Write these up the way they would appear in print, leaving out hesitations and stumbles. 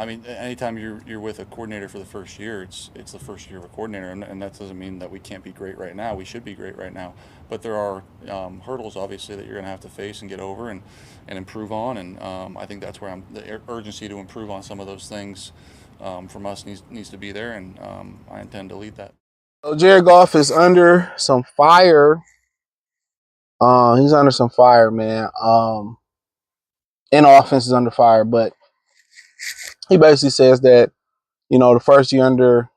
mean, anytime you're with a coordinator for the first year, it's the first year of a coordinator, and that doesn't mean that we can't be great right now. We should be great right now, but there are hurdles obviously that you're going to have to face and get over and improve on, and I think that's where the urgency to improve on some of those things from us needs to be there, and I intend to lead that. So Jared Goff is under some fire. He's under some fire, man. And offense is under fire, but he basically says that the first year under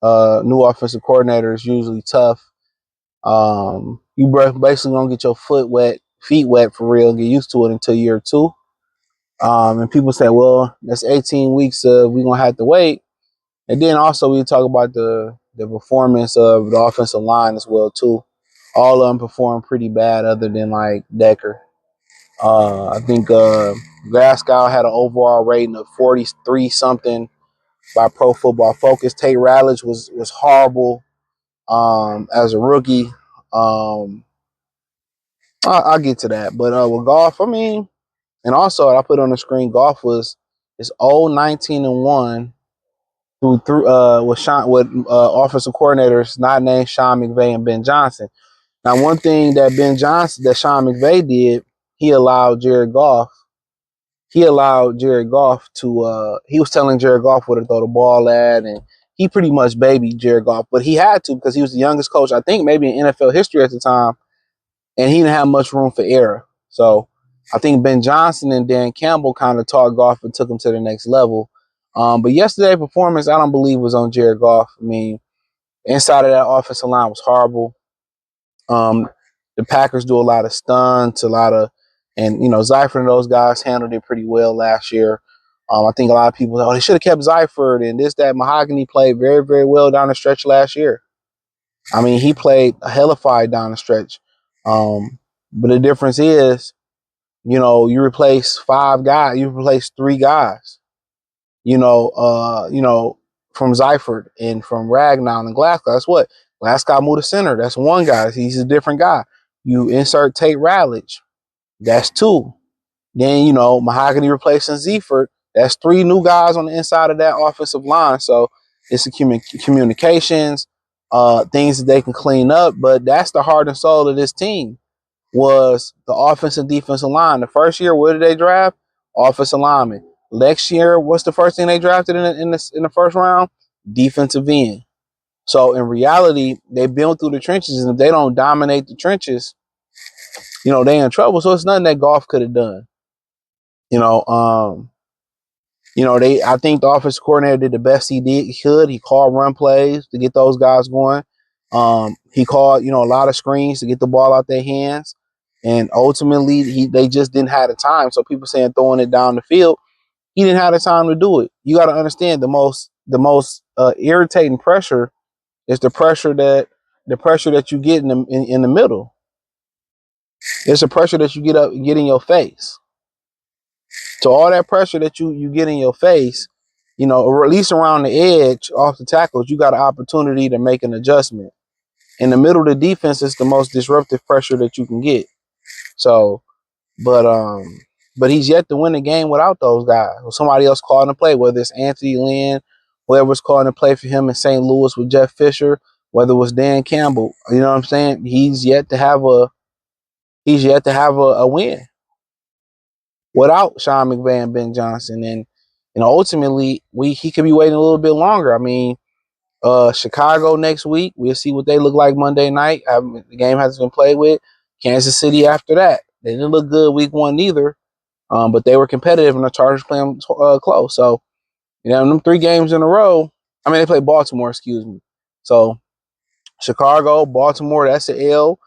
new offensive coordinator is usually tough. You basically gonna get your feet wet for real, get used to it until year two. And people say, well, that's 18 weeks of we gonna have to wait. And then also we talk about the performance of the offensive line as well too. All of them performed pretty bad, other than like Decker. I think Glasgow had an overall rating of 43 something by Pro Football Focus. Tate Ratledge was horrible as a rookie. I'll get to that, but with Goff, I mean, and also I put on the screen, Goff was his old 19-1 through with offensive coordinators not named Sean McVay and Ben Johnson. Now, one thing that Sean McVay did, he allowed Jared Goff. He allowed Jared Goff to. He was telling Jared Goff where to throw the ball at, and he pretty much babied Jared Goff, but he had to because he was the youngest coach, I think, maybe in NFL history at the time, and he didn't have much room for error. So I think Ben Johnson and Dan Campbell kind of taught Goff and took him to the next level. But yesterday's performance, I don't believe was on Jared Goff. I mean, inside of that offensive line was horrible. Um, the Packers do a lot of stunts, and Zyford and those guys handled it pretty well last year. I think a lot of people, they should have kept Zyford and this, that. Mahogany played very, very well down the stretch last year. I mean, he played a hellified down the stretch. But the difference is, you replace five guys, you replace three guys, you know, uh, you know, from Zyford and from Ragnow and Glasgow. That's what Glasgow moved to center. That's one guy. He's a different guy. You insert Tate Ratledge. That's two. Then, Mahogany replacing Zeford. That's three new guys on the inside of that offensive line. So it's communications, things that they can clean up. But that's the heart and soul of this team was the offensive and defensive line. The first year, what did they draft? Offensive lineman. Next year, what's the first thing they drafted in the first round? Defensive end. So in reality, they build through the trenches, and if they don't dominate the trenches, they in trouble. So it's nothing that Goff could have done. You know, um, I think the offensive coordinator did the best he could. He called run plays to get those guys going. He called, a lot of screens to get the ball out their hands. And ultimately, they just didn't have the time. So people saying throwing it down the field, he didn't have the time to do it. You got to understand the most irritating pressure is the pressure that you get in the middle. It's the pressure that you get in your face. So all that pressure that you get in your face, or at least around the edge off the tackles, you got an opportunity to make an adjustment. In the middle of the defense is the most disruptive pressure that you can get. So, but but he's yet to win the game without those guys. Or somebody else calling the play, whether it's Anthony Lynn, whoever's calling the play for him in St. Louis with Jeff Fisher, whether it was Dan Campbell. You know what I'm saying? He's yet to have a win without Sean McVay and Ben Johnson. And ultimately he could be waiting a little bit longer. I mean, Chicago next week. We'll see what they look like Monday night. The game hasn't been played with. Kansas City after that. They didn't look good week one either, but they were competitive and the Chargers playing close. So, them 3 games in a row. I mean, they played Baltimore, excuse me. So, Chicago, Baltimore, that's an L.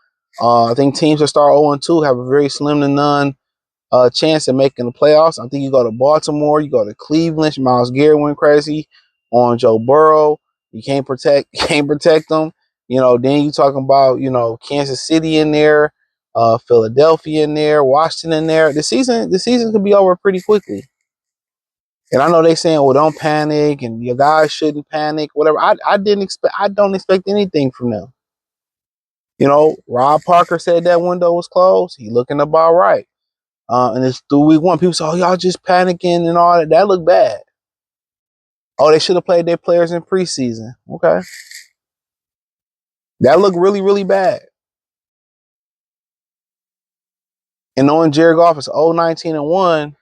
I think teams that start 0-2 have a very slim to none chance at making the playoffs. I think you go to Baltimore, you go to Cleveland. Myles Garrett went crazy on Joe Burrow. You can't protect them. Then you talking about Kansas City in there, Philadelphia in there, Washington in there. The season could be over pretty quickly. And I know they saying, well, don't panic, and your guys shouldn't panic, whatever. I don't expect anything from them. Rob Parker said that window was closed. He looking about right. And it's through week one. People say, oh, y'all just panicking and all that. That looked bad. Oh, they should have played their players in preseason. Okay. That looked really, really bad. And knowing Jared Goff is 0-19-1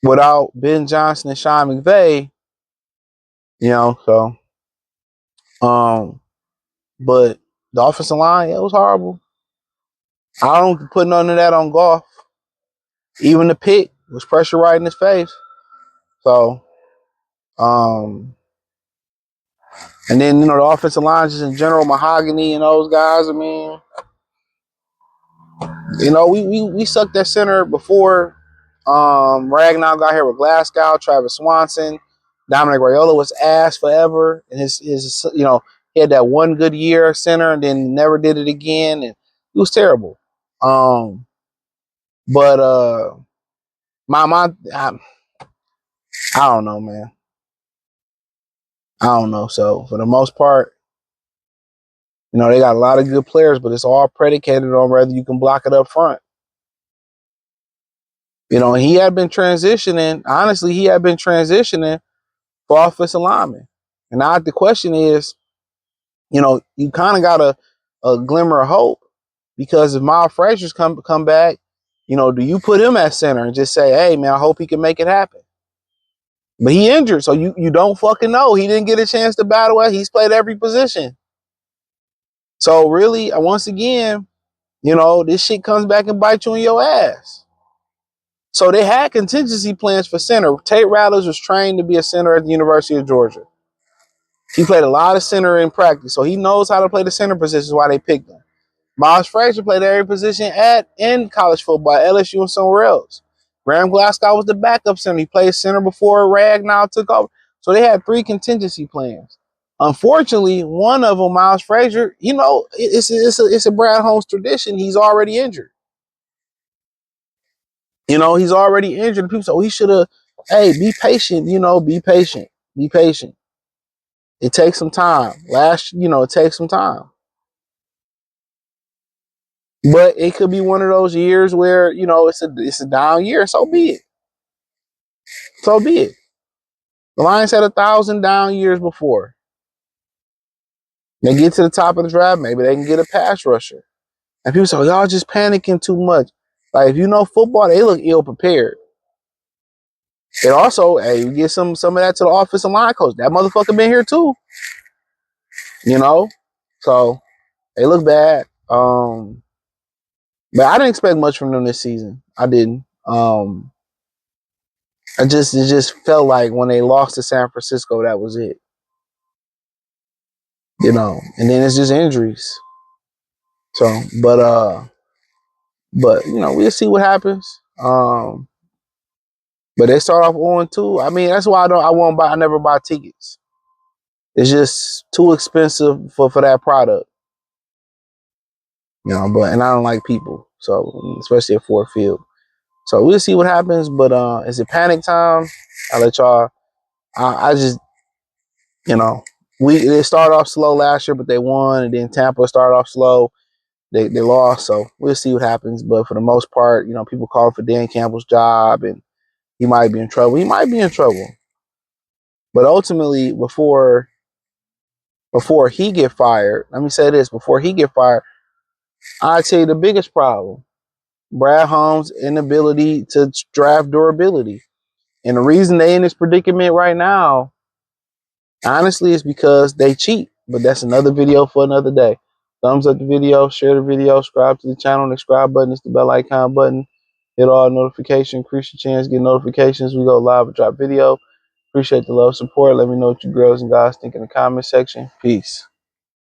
without Ben Johnson and Sean McVay, so but the offensive line, it was horrible. I don't put none of that on Goff. Even the pick was pressure right in his face. So, and then the offensive line just in general, Mahogany and those guys. I mean, we sucked that center before. Ragnar got here with Glasgow, Travis Swanson, Dominic Raiola was ass forever, and his he had that one good year center and then never did it again, and it was terrible. But I don't know, man. I don't know. So for the most part, they got a lot of good players, but it's all predicated on whether you can block it up front. And he had been transitioning. Honestly, he had been transitioning for offensive linemen. And now the question is, you kind of got a glimmer of hope because if Miles Frazier's come back, do you put him at center and just say, hey, man, I hope he can make it happen? But he injured, so you don't fucking know. He didn't get a chance to battle it. He's played every position. So really, once again, this shit comes back and bites you in your ass. So they had contingency plans for center. Tate Rattlers was trained to be a center at the University of Georgia. He played a lot of center in practice, so he knows how to play the center positions why they picked him. Miles Frazier played every position in college football at LSU and somewhere else. Graham Glasgow was the backup center. He played center before Ragnar took over. So they had 3 contingency plans. Unfortunately, one of them, Miles Frazier, it's a Brad Holmes tradition. He's already injured. He's already injured. People say, oh, he should have, hey, be patient, be patient. Be patient. It takes some time. It takes some time. But it could be one of those years where, it's a down year. So be it. So be it. The Lions had 1,000 down years before. They get to the top of the draft, maybe they can get a pass rusher. And people say, y'all just panicking too much. Like, if you know football, they look ill prepared. And also, hey, you get some of that to the offensive line coach. That motherfucker been here too. So they look bad. But I didn't expect much from them this season. I didn't. It just felt like when they lost to San Francisco, that was it. And then it's just injuries. So, but we'll see what happens. But they start off 0-2. I mean, that's why I never buy tickets. It's just too expensive for that product. And I don't like people. So, especially at Ford Field. So we'll see what happens. But is it panic time? I'll let y'all. I just, they started off slow last year, but they won. And then Tampa started off slow. They lost. So we'll see what happens. But for the most part, people calling for Dan Campbell's job and he might be in trouble. He might be in trouble. But ultimately, before he get fired, let me say this, before he get fired, I'd say the biggest problem, Brad Holmes' inability to draft durability. And the reason they in this predicament right now, honestly, is because they cheat. But that's another video for another day. Thumbs up the video, share the video, subscribe to the channel. The subscribe button is the bell icon button. Hit all notifications, increase your chance, get notifications. We go live and drop video. Appreciate the love, support. Let me know what you girls and guys think in the comment section. Peace.